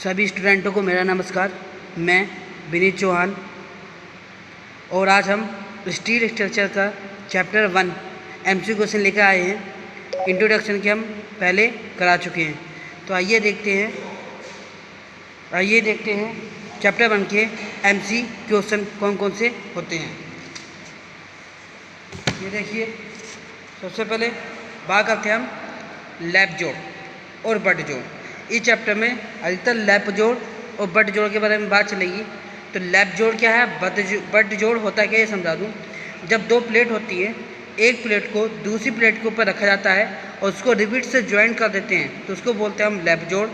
सभी स्टूडेंटों को मेरा नमस्कार। मैं विनीत चौहान और आज हम स्टील स्ट्रक्चर का चैप्टर 1 एमसीक्यू क्वेश्चन लेकर आए हैं। इंट्रोडक्शन के हम पहले करा चुके हैं, तो आइए देखते हैं चैप्टर 1 के एमसीक्यू क्वेश्चन कौन कौन से होते हैं। ये देखिए, सबसे पहले बात करते हैं हम लैप जोड़ और बट जोड़। इस चैप्टर में अधिकतर लैप जोड़ और बट जोड़ के बारे में बात चलेगी। तो लैप जोड़ क्या है, बट जोड़ होता है क्या, ये समझा दूँ। जब दो प्लेट होती है, एक प्लेट को दूसरी प्लेट के ऊपर रखा जाता है और उसको रिबिट से ज्वाइंट कर देते हैं, तो उसको बोलते हैं हम लैप जोड़।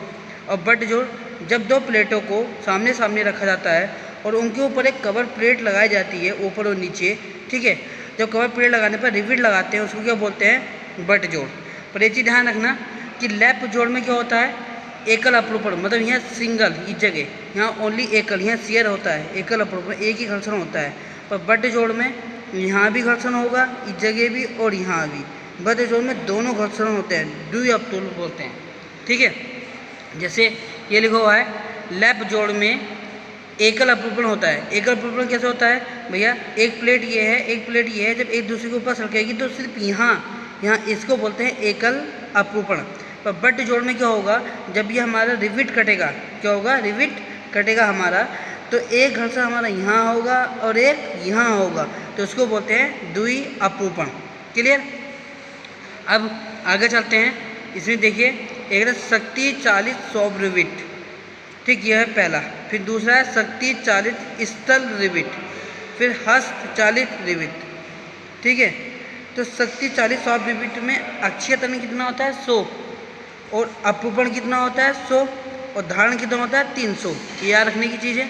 और बट जोड़ जब दो प्लेटों को सामने सामने रखा जाता है और उनके ऊपर एक कवर प्लेट लगाई जाती है, ऊपर और नीचे, ठीक है। जब कवर प्लेट लगाने पर रिबिट लगाते हैं, उसको क्या बोलते हैं, बट जोड़। पर एक चीज़ ध्यान रखना कि लैप जोड़ में क्या होता है, एकल अपरूपण, मतलब यहाँ सिंगल, इस जगह यहाँ ओनली एकल, यहाँ शेयर होता है, एकल अपरूपण, एक ही घर्षण होता है। पर बट जोड़ में यहाँ भी घर्षण होगा, इस जगह भी और यहाँ भी। बट जोड़ में दोनों घर्षण होते हैं, द्वि अपरूपण बोलते हैं, ठीक है। जैसे ये लिखा हुआ है, लैप जोड़ में एकल अपरूपण होता है। एकल अपरूपण कैसे होता है भैया, एक प्लेट ये है, एक प्लेट ये है, जब एक दूसरे के ऊपर सरकेगी तो सिर्फ यहाँ इसको बोलते हैं एकल अपरूपण। पर बट जोड़ में क्या होगा, जब ये हमारा रिविट कटेगा, क्या होगा, रिविट कटेगा हमारा, तो एक घर्षण हमारा यहाँ होगा और एक यहाँ होगा, तो उसको बोलते हैं द्वि अपरूपण। क्लियर। अब आगे चलते हैं। इसमें देखिए, एक है शक्ति चालित सौर रिविट, ठीक, यह है पहला। फिर दूसरा है शक्ति चालित स्थल रिविट, फिर हस्त चालित रिविट, ठीक है। तो शक्ति चालित सौर रिविट में अक्षीय त्वरण कितना होता है, 100, और अपरूपण कितना होता है, 100, और धारण कितना होता है, 300। ये याद रखने की चीज़ है।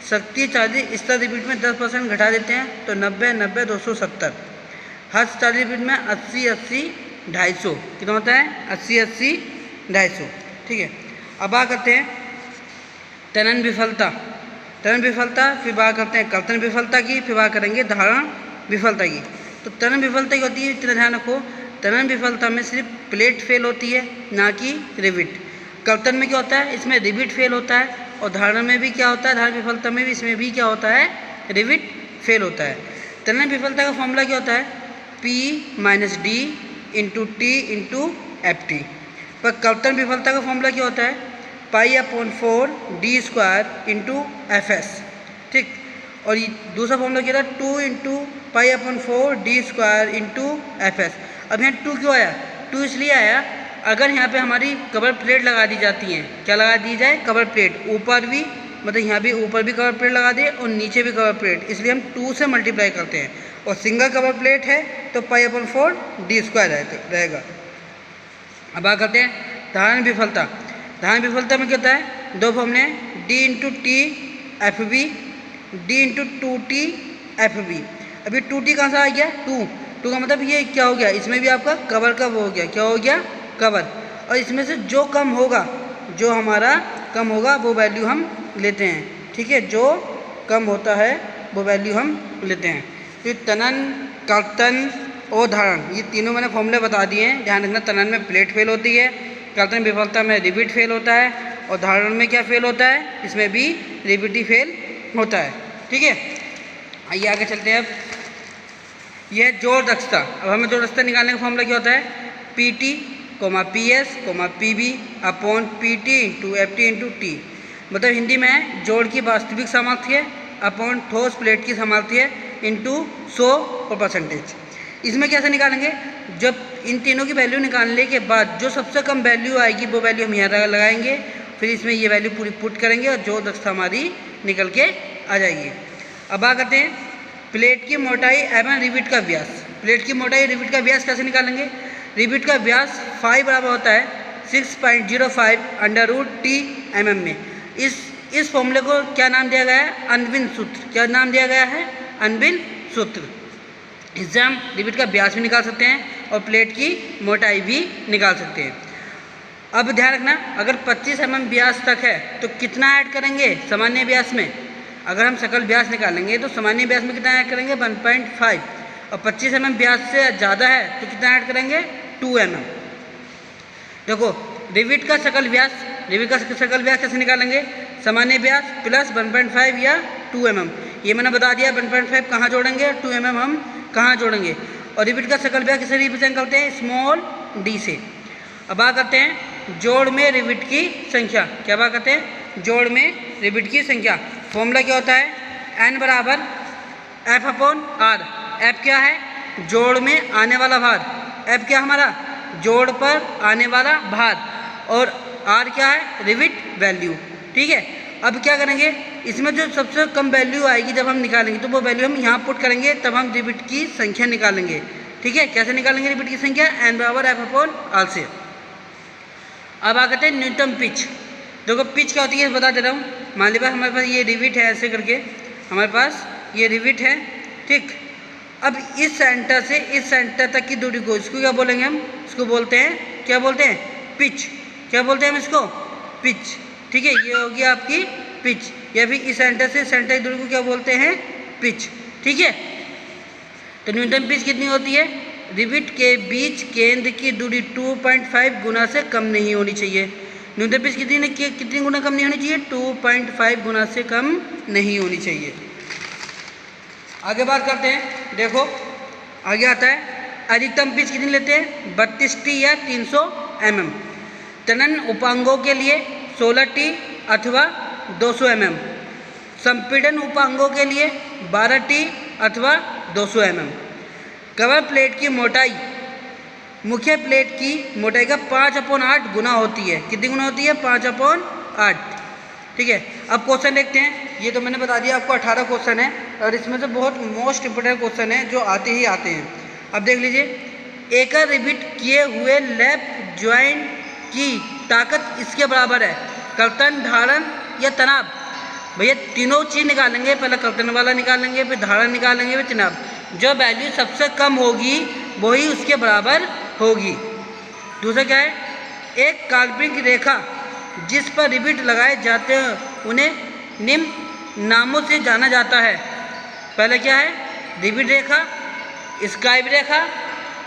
शक्ति चालित स्थल रिविट में 10% घटा देते हैं तो 90, 90, 270। हस्त चालित रिविट में 80, 80, 250 कितना होता है, 80, 80, 250, ठीक है। अब बात करते हैं तनन विफलता। तनन विफलता, फिर बात करते हैं कर्तन विफलता की, फिर बात करेंगे धारण विफलता की। तो तनन विफलता की होती है, इतना ध्यान रखो, तनन विफलता में सिर्फ प्लेट फेल होती है, ना कि रिविट। कर्तन में क्या होता है, इसमें रिविट फेल होता है, और धारण में भी क्या होता है, धारण विफलता में भी, इसमें भी क्या होता है, रिविट फेल होता है। तनन विफलता का फॉर्मूला क्या होता है, P - D × T × FT। पर कर्तन विफलता का फॉर्मूला क्या होता है, π/4 D² × Fs, ठीक। और ये दूसरा फॉर्मूला क्या था, 2 × π/4 D² × Fs। अब यहाँ 2 क्यों आया, 2 इसलिए आया, अगर यहाँ पे हमारी कवर प्लेट लगा दी जाती है, क्या लगा दी जाए, कवर प्लेट, ऊपर भी, मतलब यहाँ भी ऊपर भी कवर प्लेट लगा दे और नीचे भी कवर प्लेट, इसलिए हम 2 से मल्टीप्लाई करते हैं। और सिंगल कवर प्लेट है तो π/4 D² रहेगा। अब बात करते हैं धारण विफलता। धारण विफलता में क्या होता है, दो फॉर्मूले, D × T FB, D × 2T FB। अभी 2T कहाँ से आ गया, 2 का मतलब ये क्या हो गया, इसमें भी आपका कवर का वो हो गया, क्या हो गया, कवर। और इसमें से जो कम होगा, जो हमारा कम होगा वो वैल्यू हम लेते हैं, ठीक है। जो कम होता है वो वैल्यू हम लेते हैं। तो तनन, कर्तन और धारण, ये तीनों मैंने फॉर्मूले बता दिए हैं। ध्यान रखना, तनन में प्लेट फेल होती है, कर्तन विफलता में रिविट फेल होता है, और धारण में क्या फेल होता है, इसमें भी रिविट ही फेल होता है, ठीक है। आइए आगे चलते हैं। अब यह जोड़ दक्षता। अब हमें जोड़ दक्षता निकालने का फॉर्मूला क्या होता है, PT, PS, PB / PT × FT × T। मतलब हिंदी में जोड़ की वास्तविक सामर्थ्य अपॉन ठोस प्लेट की सामर्थ्य इंटू 100 और परसेंटेज। इसमें कैसे निकालेंगे, जब इन तीनों की वैल्यू निकालने के बाद जो सबसे कम वैल्यू आएगी वो वैल्यू हम यहाँ लगाएंगे, फिर इसमें ये वैल्यू पूरी पुट करेंगे और जोड़ दक्षता हमारी निकल के आ जाएगी। अब बात करते हैं प्लेट की मोटाई एवं रिविट का व्यास। प्लेट की मोटाई, रिविट का व्यास कैसे निकालेंगे, रिविट का व्यास फाई बराबर होता है 6.05 √T mm में। इस फॉर्मूले को क्या नाम दिया गया है, अनविन सूत्र। क्या नाम दिया गया है, अनविन सूत्र। इससे हम रिविट का व्यास भी निकाल सकते हैं और प्लेट की मोटाई भी निकाल सकते हैं। अब ध्यान रखना, अगर 25 mm व्यास तक है तो कितना ऐड करेंगे सामान्य व्यास में। अगर हम सकल व्यास निकालेंगे तो सामान्य व्यास में कितना ऐड करेंगे, 1.5, और 25 mm व्यास से ज़्यादा है तो कितना ऐड करेंगे, 2 mm। देखो, रिविट का सकल व्यास रिविट का सकल व्यास कैसे निकालेंगे? सामान्य व्यास प्लस 1.5 या 2 mm। ये मैंने बता दिया 1.5 कहाँ जोड़ेंगे, 2 mm हम कहाँ जोड़ेंगे। और रिविट का सकल व्यास किसे रिप्रेजेंट करते हैं? स्मॉल डी से। अब बात करते हैं जोड़ में रिविट की संख्या। क्या बात करते हैं? जोड़ में रिविट की संख्या। फॉर्मूला क्या होता है? n बराबर F/R। F क्या है? जोड़ में आने वाला भार। F क्या हमारा? जोड़ पर आने वाला भार। और R क्या है? Rivet value. ठीक है, अब क्या करेंगे, इसमें जो सबसे कम वैल्यू आएगी जब हम निकालेंगे तो वो वैल्यू हम यहाँ पुट करेंगे, तब हम रिविट की संख्या निकालेंगे। ठीक है, कैसे निकालेंगे रिविट की संख्या? n बराबर F/R से। अब आ कहते हैं न्यूनतम पिच। देखो पिच क्या होती है बता दे रहा हूँ। मान लीजिए हमारे पास ये रिविट है, ऐसे करके हमारे पास ये रिविट है। ठीक, अब इस सेंटर से इस सेंटर तक की दूरी को, इसको क्या बोलेंगे हम? इसको बोलते हैं, क्या बोलते हैं? पिच। क्या बोलते हैं हम इसको? पिच। ठीक है, ये होगी आपकी पिच, या फिर इस सेंटर से सेंटर की दूरी को क्या बोलते हैं? पिच। ठीक है, तो न्यूनतम पिच कितनी होती है? रिविट के बीच केंद्र की दूरी 2.5 गुना से कम नहीं होनी चाहिए। न्यूनतम पिच कितनी गुना कम नहीं होनी चाहिए? 2.5 गुना से कम नहीं होनी चाहिए। आगे बात करते हैं, देखो आगे आता है अधिकतम पिच कितनी लेते हैं? 32 टी या 300 mm। तनन उपांगों के लिए 16 टी अथवा 200 mm। संपीड़न उपांगों के लिए 12 टी अथवा 200 mm। कवर प्लेट की मोटाई मुख्य प्लेट की मोटाई का 5/8 गुना होती है। कितनी गुना होती है? 5/8। ठीक है, अब क्वेश्चन देखते हैं। ये तो मैंने बता दिया आपको 18 क्वेश्चन है, और इसमें से बहुत मोस्ट इंपोर्टेंट क्वेश्चन है जो आते ही आते हैं। अब देख लीजिए, एकल रिविट किए हुए लैप ज्वाइंट की ताकत इसके बराबर है। कर्तन, धारण या तनाव। भैया तीनों चीज़ निकालेंगे, पहले कर्तन वाला निकालेंगे, फिर धारण निकालेंगे, फिर तनाव। जो वैल्यू सबसे कम होगी वही उसके बराबर होगी। दूसरा क्या है? एक काल्पनिक रेखा जिस पर रिविट लगाए जाते हैं उन्हें निम्न नामों से जाना जाता है। पहले क्या है? रिविट रेखा, स्काइब रेखा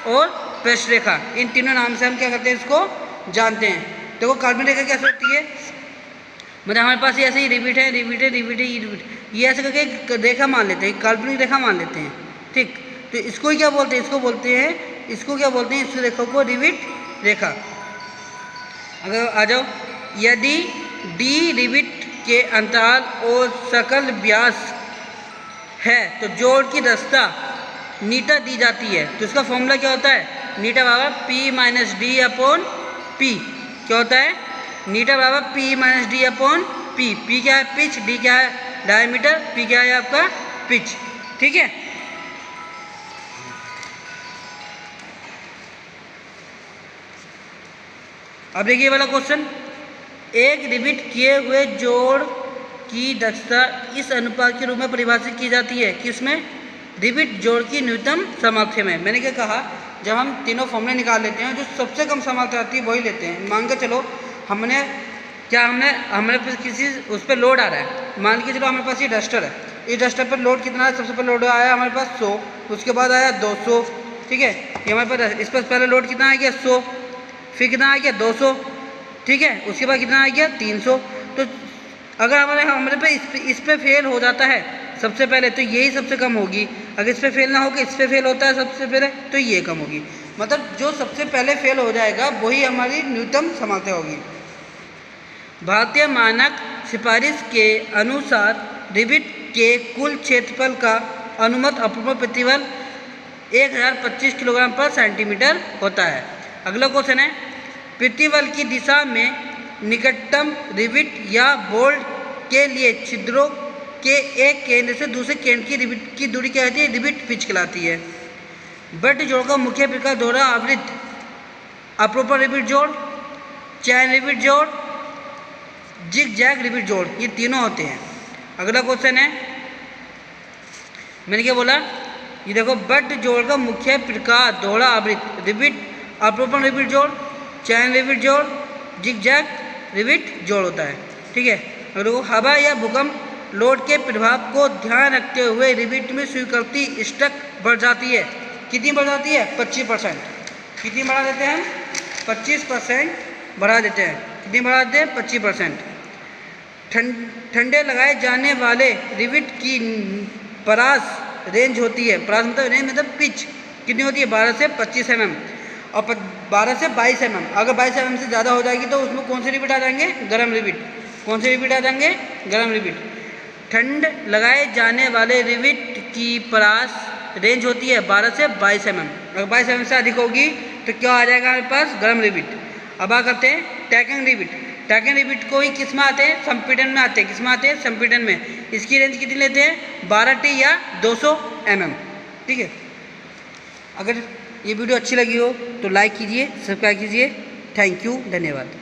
और पृष्ठ रेखा। इन तीनों नाम से हम क्या करते हैं? इसको जानते हैं। देखो काल्पनिक रेखा कैसे होती है? मतलब हमारे पास ये ऐसे ही रिविट है, रिविट है, रिविट है, ये ऐसे करके रेखा मान लेते हैं, काल्पनिक रेखा मान लेते हैं। ठीक, तो इसको ही क्या बोलते हैं? इसको बोलते हैं इस रेखा को रिविट रेखा। अगर आ जाओ, यदि डी रिविट के अंतराल और सकल व्यास है तो जोड़ की दस्ता नीटा दी जाती है। तो इसका फॉर्मूला क्या होता है? नीटा बराबर P-D/P। क्या होता है? नीटा बराबर P-D/P। P क्या है? पिच। D क्या है? डायमीटर। P क्या है आपका? पिच। ठीक है, अब देखिए वाला क्वेश्चन। एक रिविट किए हुए जोड़ की दक्षता इस अनुपात के रूप में परिभाषित की जाती है। किसमें? रिविट जोड़ की न्यूनतम सामर्थ्य में। मैंने क्या कहा, जब हम तीनों फॉर्मूले निकाल लेते हैं, जो सबसे कम सामर्थ्य आती है वही लेते हैं। मान के चलो हमने हमारे पास किसी उस पर लोड आ रहा है। मान के चलो हमारे पास ये डस्टर है, इस डस्टर पर लोड कितना है? सबसे पहले लोड आया हमारे पास 100, उसके बाद आया 200। ठीक है, ये हमारे पास इस पर पहले लोड कितना आ गया? 100। फिर कितना आ गया? 200। ठीक है, उसके बाद कितना आ गया? 300। तो अगर हमारे पे इस पे फेल हो जाता है सबसे पहले, तो यही सबसे कम होगी। अगर इस पे फेल ना होकर इस पे फेल होता है सबसे पहले, तो ये कम होगी। मतलब जो सबसे पहले फेल हो जाएगा वही हमारी न्यूनतम सामर्थ्य होगी। भारतीय मानक सिफारिश के अनुसार रिविट के कुल क्षेत्रफल का अनुमत अपरूपण प्रतिबल 1025 किलोग्राम पर सेंटीमीटर होता है। अगला क्वेश्चन है, प्रतिबल की दिशा में निकटतम रिविट या बोल्ट के लिए छिद्रों के एक केंद्र से दूसरे केंद्र की रिविट की दूरी क्या होती है? रिविट पिच कहलाती है। बट जोड़ का मुख्य प्रकार दोहरा आवृत्त अपरूपण रिविट जोड़, चैन रिविट जोड़, जिग जैग रिविट जोड़, ये तीनों होते हैं। अगला क्वेश्चन है, मैंने क्या बोला? ये देखो, बट जोड़ का मुख्य प्रकार दोहरा आवृत्त रिविट अपरूपण रिविट जोड़, चैन रिविट जोड़, जिग जैग रिविट जोड़ होता है। ठीक है, अगर देखो हवा या भूकंप लोड के प्रभाव को ध्यान रखते हुए रिविट में स्वीकृति स्टक बढ़ जाती है। कितनी बढ़ जाती है? 25%। कितनी बढ़ा देते हैं हम? 25% बढ़ा देते हैं। कितनी बढ़ा देते हैं? 25%। ठंडे लगाए जाने वाले रिविट की परास रेंज होती है, परास मतलब रेंज मतलब पिच कितनी होती है? 12 से 25 mm और 12 से 22 mm। अगर 22 mm से ज़्यादा हो जाएगी तो उसमें कौन से रिविट आ जाएंगे? गर्म रिविट। कौन से रिविट आ जाएंगे? गर्म रिविट। ठंड लगाए जाने वाले रिविट की परास रेंज होती है 12 से 22 mm। अगर 22 mm से अधिक होगी तो क्या आ जाएगा हमारे पास? गर्म रिविट। अब आ करते हैं टैकिंग रिविट। टैकिंग रिविट को ही किस में आते हैं? संपीड़न में आते हैं। किस में आते हैं? संपीड़न में। इसकी रेंज कितनी लेते हैं? 12 T या 200 mm। ठीक है। अगर ये वीडियो अच्छी लगी हो तो लाइक कीजिए, सब्सक्राइब कीजिए। थैंक यू, धन्यवाद।